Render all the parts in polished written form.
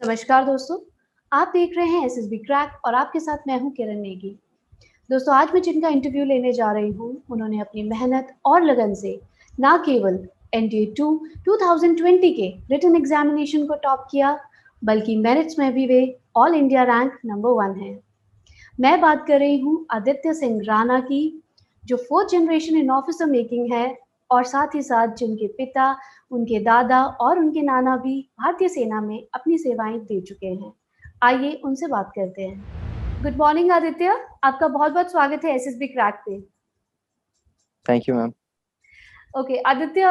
नमस्कार दोस्तों, आप देख रहे हैं एसएसबी क्रैक और आपके साथ मैं हूं किरण नेगी। दोस्तों, आज मैं जिनका इंटरव्यू लेने जा रही हूं, उन्होंने अपनी मेहनत और लगन से ना केवल एनडीए 2 2020 के रिटन एग्जामिनेशन को टॉप किया, बल्कि मेरिट्स में भी वे ऑल इंडिया रैंक नंबर 1 हैं। मैं बात कर रही हूं आदित्य सिंह राणा की, जो 4th generation in officer making है और साथ ही साथ जिनके पिता, उनके दादा और उनके नाना भी भारतीय सेना में अपनी सेवाएं दे चुके हैं। आइए उनसे बात करते हैं। गुड मॉर्निंग आदित्य, आपका बहुत-बहुत स्वागत है एसएसबी क्रैक पे। Thank you ma'am. Okay Aditya,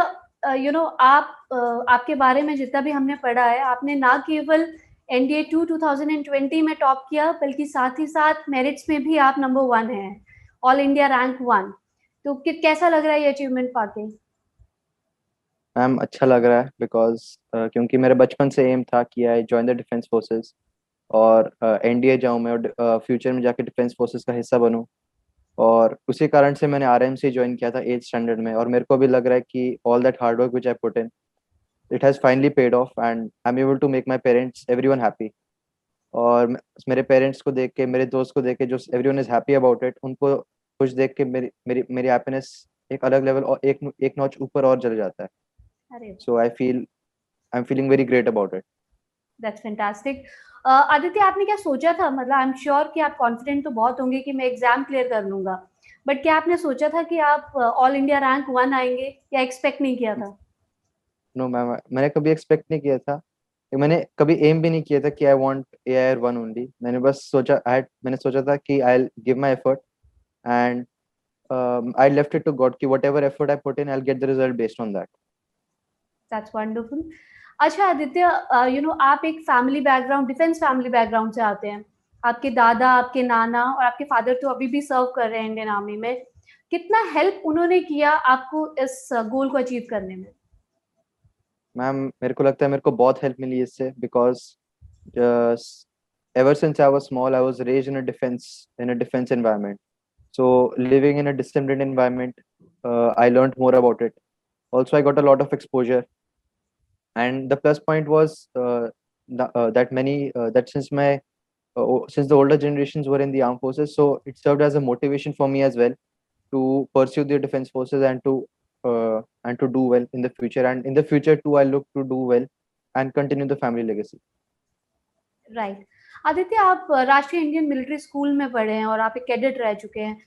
आपके बारे में जितना भी हमने पढ़ा है, आपने ना केवल एनडीए 2 2020 में टॉप किया, बल्कि साथ ही साथ मेरिट्स में भी आप नंबर 1 हैं, ऑल इंडिया रैंक 1। तो कैसा लग रहा है ये अचीवमेंट पाके? मैम अच्छा लग रहा है बिकॉज क्योंकि मेरे बचपन से एम था कि I join the defence forces और एनडीए जाऊँ मैं और फ्यूचर में जाके डिफेंस फोर्सेस का हिस्सा बनूँ। और उसी कारण से मैंने आरएमसी ज्वाइन किया था 8th स्टैंडर्ड में, और मेरे को भी लग रहा है कि all that hard work which I put in, it has finally paid off and I am able to make my parents everyone happy. और मेरे पेरेंट्स को देख के, मेरे दोस्त को देख के, जो everyone is happy about it, उनको खुश देख के मेरी मेरी मेरी हैप्पीनेस एक अलग लेवल और एक नॉच ऊपर और चले जाता है। अरे so I am feeling very great about it. That's fantastic. Aditya, आपने क्या सोचा था? मतलब आई एम श्योर कि आप कॉन्फिडेंट तो बहुत होंगे कि मैं एग्जाम क्लियर कर लूंगा, बट क्या आपने सोचा था कि आप ऑल इंडिया रैंक 1 आएंगे, या एक्सपेक्ट नहीं किया था? नो मैम, मैंने कभी एक्सपेक्ट नहीं किया था। मैंने कभी एम भी नहीं किया था कि आई वांट AIR-1 ओनली। मैंने सोचा था कि I give my effort and I left it to God कि whatever effort I put in I get the result based on that. That's wonderful. अच्छा आदित्य, आप एक family background, defence family background से आते हैं। आपके दादा, आपके नाना और आपके फादर तो अभी भी सर्व कर रहे हैं इंडियन आर्मी में। कितना हेल्प उन्होंने किया आपको इस गोल को अचीव करने में? मैम मेरे को लगता है मेरे को बहुत हेल्प मिली इससे because ever since I was small, I was raised in a defense environment. So living in a disciplined environment, I learned more about it. Also, I got a lot of exposure, and the plus point was that since the older generations were in the armed forces, so it served as a motivation for me as well to pursue the defense forces and to do well in the future. And in the future too, I look to do well and continue the family legacy. Right. Aditya, आप राष्ट्रीय Indian military school में पढ़े हैं और आप एक cadet रह चुके हैं।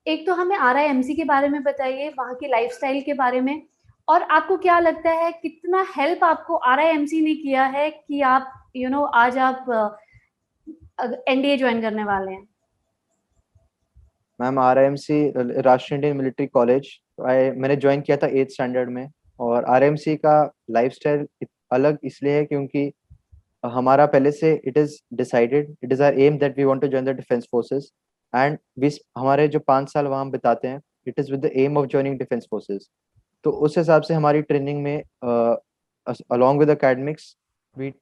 एक तो हमें आरआईएमसी के बारे में बताइए, वहाँ की लाइफस्टाइल के बारे में, और आपको क्या लगता है कितना हेल्प आपको आरआईएमसी ने किया है कि आप आज आप एनडीए ज्वाइन करने वाले हैं? मैम RIMC राष्ट्रीय इंडियन मिलिट्री कॉलेज मैंने ज्वाइन किया था 8th स्टैंडर्ड में। और RIMC का लाइफस्टाइल अलग इसलिए है क्योंकि हमारा पहले से it is our aim that we want to join the defence forces. And हमारे जो 5 साल वहाँ बिताते हैं, it is with the aim of joining defence forces. तो उस हिसाब से हमारी ट्रेनिंग में along with academics, we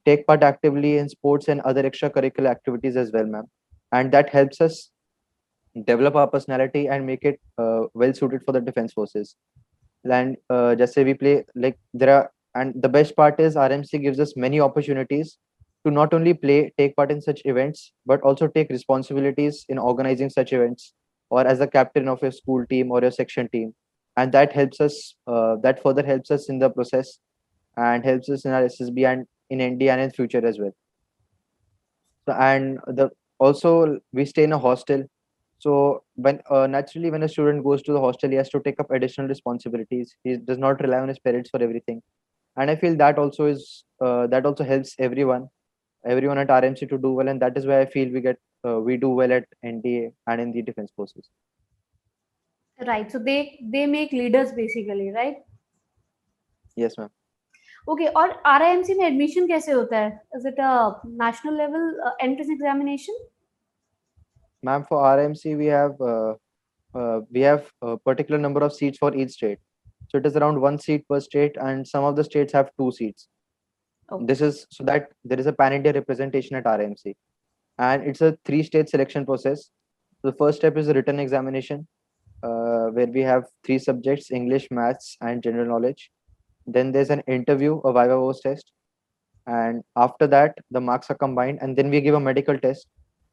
take part actively in sports and other extracurricular activities as well, ma'am. And that helps us develop our personality and make it well suited for the defense forces. And just say we play like there are, and the best part is RMC gives us many opportunities to not only take part in such events, but also take responsibilities in organizing such events, or as a captain of your school team or your section team. And that further helps us in the process and helps us in our SSB and in NDA and in future as well. So, and the also we stay in a hostel. So when naturally when a student goes to the hostel, he has to take up additional responsibilities. He does not rely on his parents for everything, and I feel that also helps everyone at RMC to do well, and that is why I feel we do well at NDA and in the defense forces. Right, so they make leaders basically, right? Yes, ma'am. Okay, और RIMC में admission कैसे होता है? Is it a national level entrance examination? Ma'am, for RMC we have a particular number of seats for each state. So it is around 1 seat per state, and some of the states have 2 seats. This is so that there is a pan-India representation at RMC, and it's a 3-stage selection process. So the first step is a written examination, where we have 3 subjects: English, Maths, and General Knowledge. Then there's an interview, a viva voce test, and after that the marks are combined, and then we give a medical test,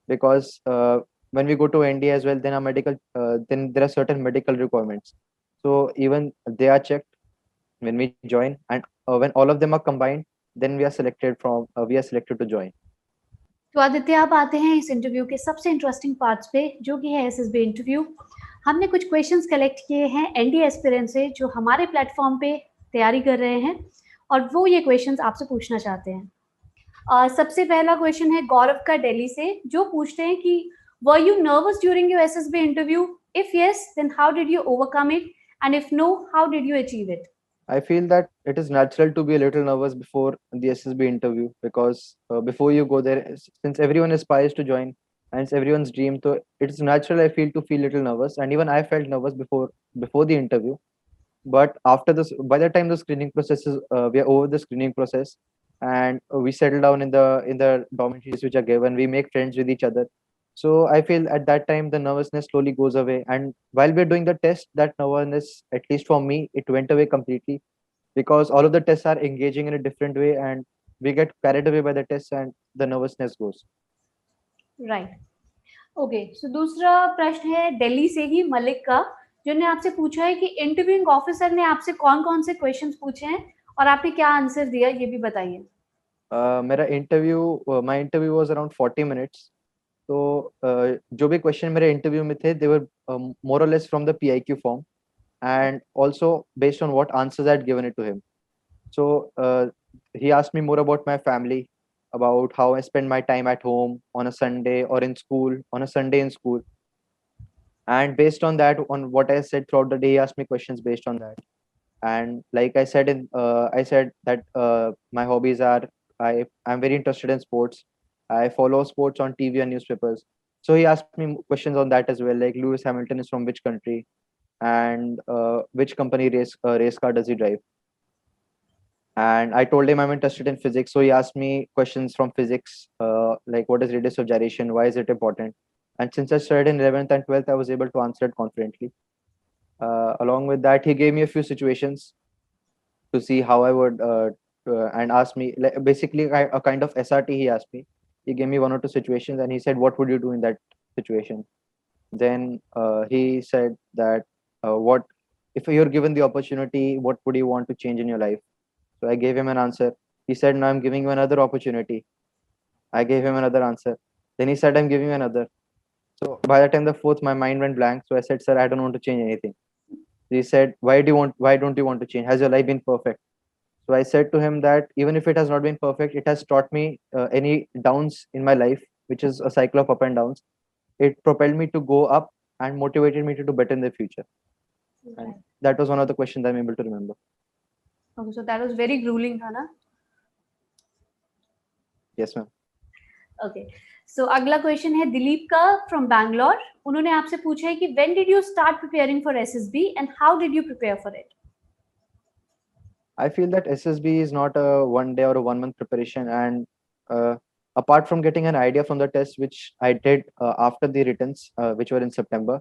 because when we go to NDA as well, then a medical then there are certain medical requirements. So even they are checked when we join, and when all of them are combined, then we are selected to join. तो आदित्य, आप आते हैं इस interview के सबसे interesting parts पे, जो कि है एसएसबी इंटरव्यू। हमने कुछ क्वेश्चंस कलेक्ट किए हैं एनडीए एस्पिरेंट से जो हमारे प्लेटफॉर्म पे तैयारी कर रहे हैं, और वो ये क्वेश्चंस आपसे पूछना चाहते हैं। सबसे पहला क्वेश्चन है गौरव का दिल्ली से, जो पूछते हैं कि were you nervous during your SSB interview? If yes, then how did you overcome it, and if no, how did you achieve it? I feel that it is natural to be a little nervous before the SSB interview, because before you go there, since everyone aspires to join and it's everyone's dream, so it's natural, I feel, to feel little nervous, and even I felt nervous before the interview. But after this, by the time the screening process is we are over the screening process, and we settle down in the dormitories which are given, we make friends with each other. So I feel at that time the nervousness slowly goes away, and while we're doing the test, that nervousness, at least for me, it went away completely, because all of the tests are engaging in a different way, and we get carried away by the tests and the nervousness goes. Right, okay. So दूसरा प्रश्न है दिल्ली से ही मलिक का, जिन्होंने आपसे पूछा है कि इंटरव्यूइंग ऑफिसर ने आपसे कौन-कौन से क्वेश्चंस पूछे हैं और आपने क्या आंसर दिया, ये भी बताइए। मेरा interview my interview was around 40 minutes. तो जो भी क्वेश्चन मेरे इंटरव्यू में थे, दे वर मोर और less from the PIQ form, and also based on what answers I had given it to him. So he asked me more about my family, about how I spend my time at home on a Sunday, or in school on a Sunday in school. And based on that, on what I said throughout the day, he asked me questions based on that. And like I said that my hobbies are, I'm very interested in sports. I follow sports on TV and newspapers. So he asked me questions on that as well, like Lewis Hamilton is from which country, and which company race car does he drive. And I told him I'm interested in physics, so he asked me questions from physics, like what is radius of gyration, why is it important. And since I studied in 11th and 12th, I was able to answer it confidently. Along with that, he gave me a few situations to see how I would and asked me, like, basically a kind of SRT. He asked me, he gave me one or two situations, and he said, what would you do in that situation? Then he said that what if you're given the opportunity, what would you want to change in your life? So I gave him an answer. He said, no, I'm giving you another opportunity. I gave him another answer. Then he said, I'm giving you another. So by the time the fourth, my mind went blank. So I said, sir, I don't want to change anything. He said, why don't you want to change? Has your life been perfect? So I said to him that even if it has not been perfect, it has taught me any downs in my life, which is a cycle of up and downs. It propelled me to go up and motivated me to do better in the future. And that was one of the questions I'm able to remember. Okay, so that was very grueling, था ना? Yes, ma'am. Okay. So अगला question है दिलीप का from Bangalore. उन्होंने आपसे पूछा है कि when did you start preparing for SSB and how did you prepare for it? I feel that SSB is not a 1 day or a 1 month preparation, and apart from getting an idea from the test, which I did after the returns, which were in September,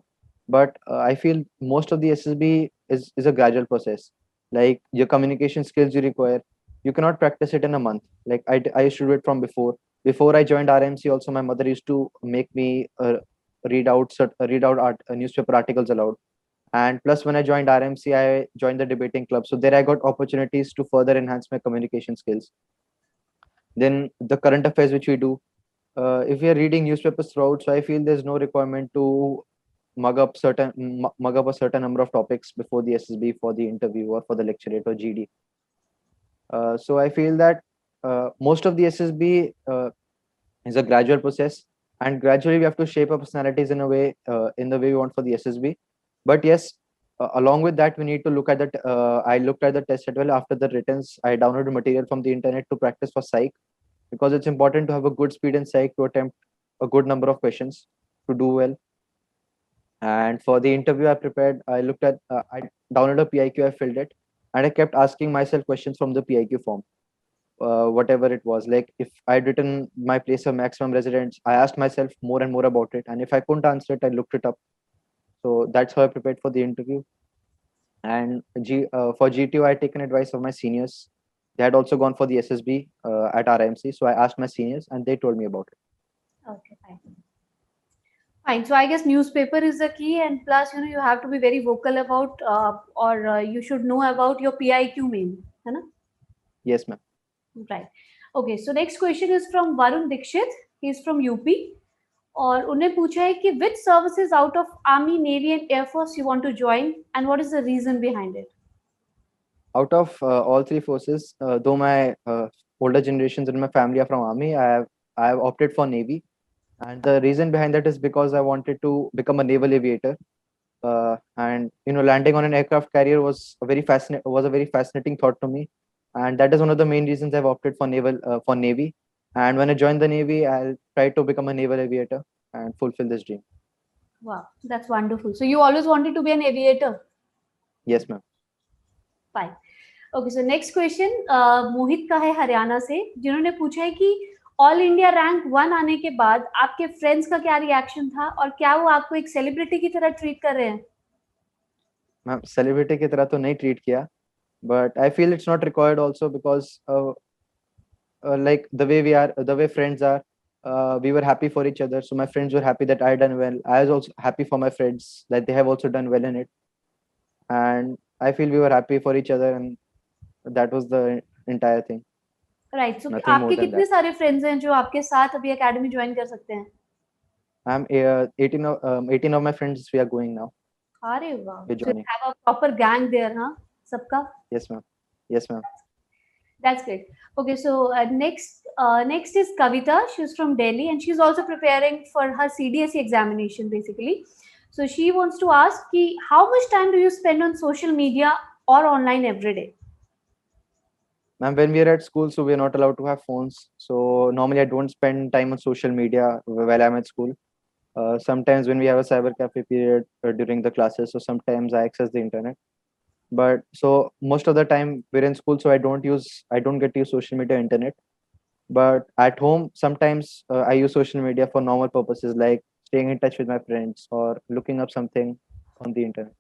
but I feel most of the SSB is a gradual process. Like your communication skills you require, you cannot practice it in a month. Like I used to do it from before. Before I joined RMC, also my mother used to make me read out newspaper articles aloud. And plus, when I joined RMC, I joined the debating club. So there I got opportunities to further enhance my communication skills. Then the current affairs which we do, if we are reading newspapers throughout, so I feel there's no requirement to mug up a certain number of topics before the SSB for the interview or for the lecturate or GD. So I feel that most of the SSB is a gradual process, and gradually we have to shape our personalities in a way, in the way we want for the SSB. But yes, along with that, we need to look at that. I looked at the test as well. After the returns, I downloaded material from the internet to practice for psych, because it's important to have a good speed in psych to attempt a good number of questions to do well. And for the interview I prepared, I downloaded a PIQ, I filled it, and I kept asking myself questions from the PIQ form. Whatever it was, like if I'd written my place of maximum residence, I asked myself more and more about it, and if I couldn't answer it, I looked it up. So that's how I prepared for the interview. And for GTO, I taken advice of my seniors. they had also gone for the SSB at RIMC. So I asked my seniors, and they told me about it. Okay, fine. Fine. So I guess newspaper is the key, and plus, you have to be very vocal about, or you should know about your PIQ main, है ना? Yes, ma'am. Right. Okay. So next question is from Varun Dikshit. He is from UP. और उन्हें पूछा है कि which services out of Army, Navy and Air Force you want to join and what is the reason behind it? Out of all three forces, though my older generations in my family are from Army, I have opted for Navy, and the reason behind that is because I wanted to become a naval aviator. And landing on an aircraft carrier was a very fascinating thought to me, and that is one of the main reasons I've opted for Navy. And when I join the Navy, I'll try to become a naval aviator and fulfill this dream. Wow, that's wonderful. So you always wanted to be an aviator? Yes, ma'am. Fine. Okay, so next question मोहित का है हरियाणा से, जिन्होंने पूछा है कि all India rank 1 आने के बाद आपके फ्रेंड्स का क्या रिएक्शन था और क्या वो आपको एक सेलिब्रिटी की तरह ट्रीट कर रहे हैं? मैम, सेलिब्रिटी की तरह तो नहीं ट्रीट किया, but I feel it's not required also, because like the way friends are, we were happy for each other. So my friends were happy that I done well. I was also happy for my friends that they have also done well in it, and I feel we were happy for each other, and that was the entire thing. Right. So Nothing more आपके than कितने that. सारे friends हैं जो आपके साथ अभी academy join कर सकते हैं? I'm 18 of my friends we are going now. अरे वाह. We're So you joining. have a proper gang there, huh? सबका? Yes, ma'am. Yes, ma'am. That's great. Okay, so next is Kavita. She's from Delhi and she's also preparing for her CDSE examination basically. So she wants to ask ki, how much time do you spend on social media or online every day? Ma'am, when we are at school, so we are not allowed to have phones. So normally I don't spend time on social media while I'm at school. Sometimes when we have a cyber cafe period during the classes, so sometimes I access the internet. But so most of the time we're in school, so I don't get to use social media or internet. But at home, sometimes I use social media for normal purposes, like staying in touch with my friends or looking up something on the internet.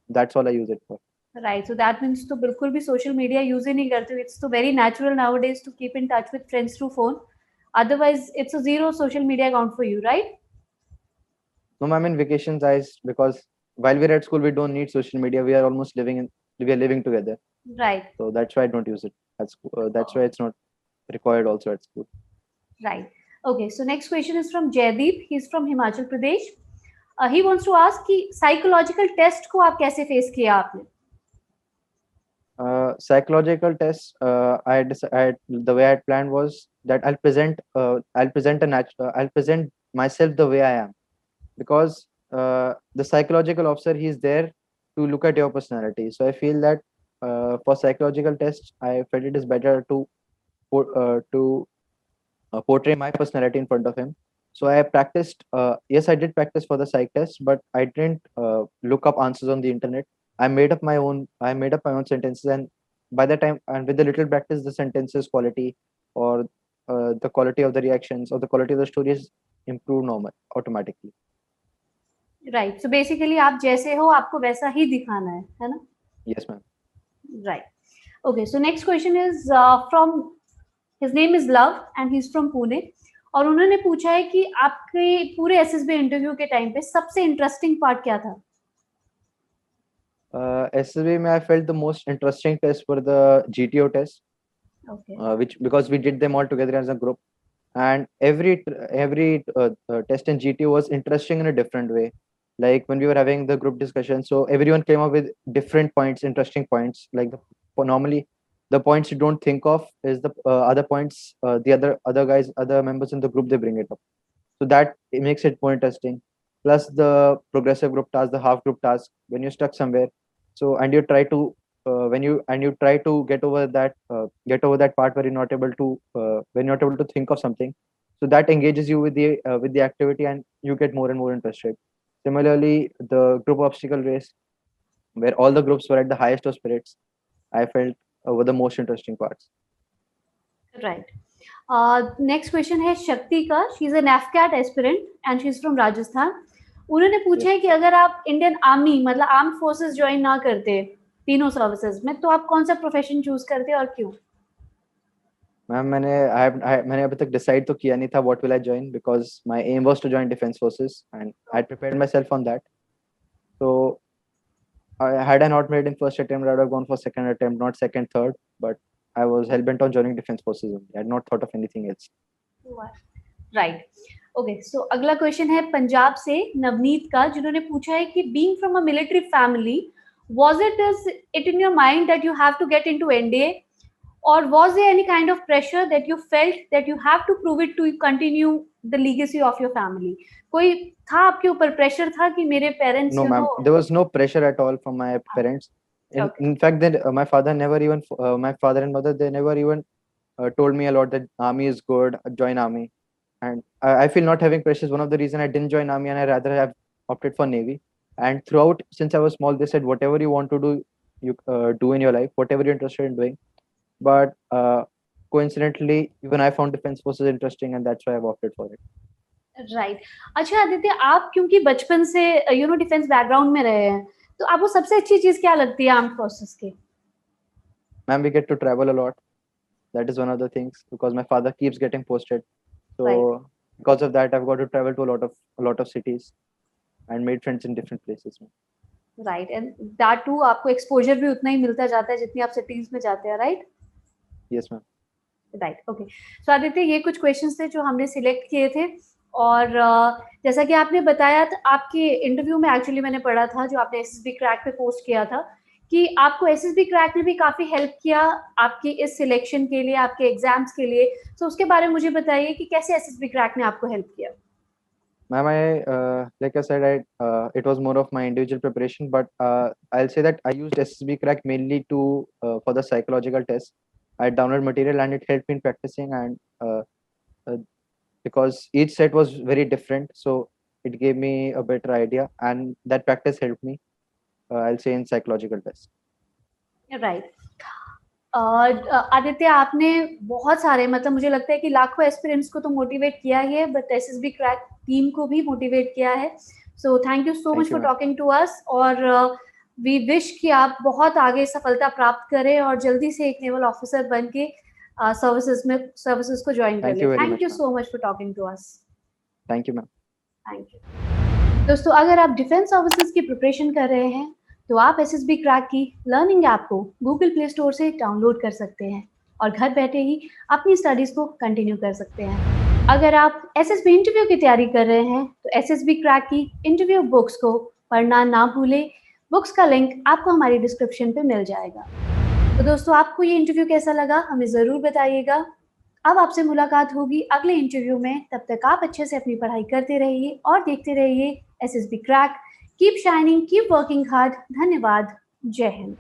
That's all I use it for. Right. So that means to बिल्कुल भी social media use ही नहीं करते. It's so very natural nowadays to keep in touch with friends through phone. Otherwise, it's a zero social media account for you, right? No, ma'am, in vacations, because while we're at school, we don't need social media. We are living together. Right. So that's why I don't use it at school. That's why it's not required also at school. Right. Okay. So next question is from Jaydeep. He's from Himachal Pradesh. He wants to ask कि psychological test को आप कैसे face किया आपने? Psychological tests, the way I had planned was that I'll present myself the way I am, because the psychological officer, he's there to look at your personality. So I feel that for psychological tests, I felt it is better to portray my personality in front of him. So I practiced. Yes, I did practice for the psych test, but I didn't look up answers on the internet. I made up my own sentences, and by the time and with a little practice, the sentences quality or the quality of the reactions or the quality of the stories improve automatically. Right. So basically, आप जैसे हो आपको वैसा ही दिखाना है ना? Yes, ma'am. Right. Okay. So next question is from his name is Love and he's from Pune. और उन्होंने पूछा है कि आपके पूरे SSB इंटरव्यू के टाइम पे सबसे इंटरेस्टिंग पार्ट क्या था? SSB में I felt the most interesting test were the GTO test. Okay. Which because we did them all together as a group, and every test in GTO was interesting in a different way. Like when we were having the group discussion, so everyone came up with different points, interesting points. Like normally the points you don't think of is the other points the other members in the group, they bring it up. So that it makes it more interesting. Plus the progressive group task, the half group task, when you're stuck somewhere, so and you try to try to get over that part where you're not able to when you're not able to think of something. So that engages you with the activity, and you get more and more interested. Similarly, the group obstacle race, where all the groups were at the highest of spirits, I felt were the most interesting parts. Right. Next question है शक्ति का. She's an AFCAT aspirant and she's from Rajasthan. उन्होंने पूछा है कि अगर आप Indian army मतलब आर्म फोर्सेस ज्वाइन ना करते तीनों सर्विसेज में, तो आप कौन सा प्रोफेशन चूज करते और क्यों? मैम मैंने अभी तक डिसाइड तो किया नहीं था what will I join, because my aim was to join defence forces and I prepared myself on that. So had I not made in first attempt, I would have gone for second attempt, not second, third. But I was hell bent on joining defense forces only. I had not thought of anything else. Right. Okay, so अगला question है पंजाब से नवनीत का, जिन्होंने पूछा है कि being from a military family, was it in your mind that you have to get into NDA, or was there any kind of pressure that you felt that you have to prove it to continue the legacy of your family? कोई था आपके ऊपर pressure था कि मेरे parents No, ma'am. There was no pressure at all from my parents. Okay. In fact, then my father and mother, they never even told me a lot that army is good, join army. And I feel not having pressure is one of the reason I didn't join army, and I rather have opted for navy. And throughout, since I was small, they said whatever you want to do, you do in your life, whatever you're interested in doing. But coincidentally, even I found defense forces interesting, and that's why I've opted for it. Right. अच्छा आदित्य, आप क्योंकि बचपन से defence background में रहे हैं, तो आपको सबसे अच्छी चीज क्या लगती है आर्म्ड फोर्सेस की? Ma'am, we get to travel a lot. That is one of the things, because my father keeps getting posted. So because of that, I've got to travel to a lot of cities and made friends in different places. Right, and that too आपको exposure भी उतना ही मिलता जाता है जितनी आप cities में जाते हैं, right? Yes ma'am. Right, okay. So Aditya, ये कुछ क्वेश्चंस थे जो हमने सिलेक्ट किए थे, और जैसा कि आपने बताया था आपके इंटरव्यू में, एक्चुअली मैंने पढ़ा था जो आपने एसएसबी क्रैक पे पोस्ट किया था, कि आपको एसएसबी क्रैक ने भी काफी हेल्प किया आपके इस सिलेक्शन के लिए, आपके एग्जाम्स के लिए. तो उसके बारे में मुझे बताइए कि कैसे एसएसबी क्रैक ने आपको हेल्प किया? Ma'am, like I said, it was more of my individual preparation, but I'll say that I used SSBCrack mainly for the psychological test. I downloaded material and it helped me in practicing, and because each set was very different, so it gave me a better idea, and that practice helped me, I'll say, in psychological test. Right. Aditya, आपने बहुत सारे, मतलब मुझे लगता है कि लाखों aspirants को तो मोटिवेट किया ही है, बट एसएसबी क्रैक टीम को भी मोटिवेट किया है. So thank you so much for talking to us, और वी विश कि आप बहुत आगे सफलता प्राप्त करें और जल्दी से एक नेवल ऑफिसर बन के सर्विसेज को ज्वाइन कर लें. Thank you so much for talking to us. Thank you ma'am. Thank you. दोस्तों, अगर आप डिफेंस ऑफिसर्स की प्रिपरेशन कर रहे हैं तो आप एसएसबी क्रैक की लर्निंग ऐप को गूगल प्ले स्टोर से डाउनलोड कर सकते हैं और घर बैठे ही अपनी स्टडीज को कंटिन्यू कर सकते हैं. अगर आप एसएसबी इंटरव्यू की तैयारी कर रहे हैं तो एसएसबी क्रैक की इंटरव्यू बुक्स को पढ़ना ना भूलें. बुक्स का लिंक आपको हमारी डिस्क्रिप्शन पे मिल जाएगा. तो दोस्तों, आपको ये इंटरव्यू कैसा लगा हमें ज़रूर बताइएगा. अब आपसे मुलाकात होगी अगले इंटरव्यू में. तब तक आप अच्छे से अपनी पढ़ाई करते रहिए और देखते रहिए SSB crack. Keep shining, keep working hard. धन्यवाद. जय हिंद.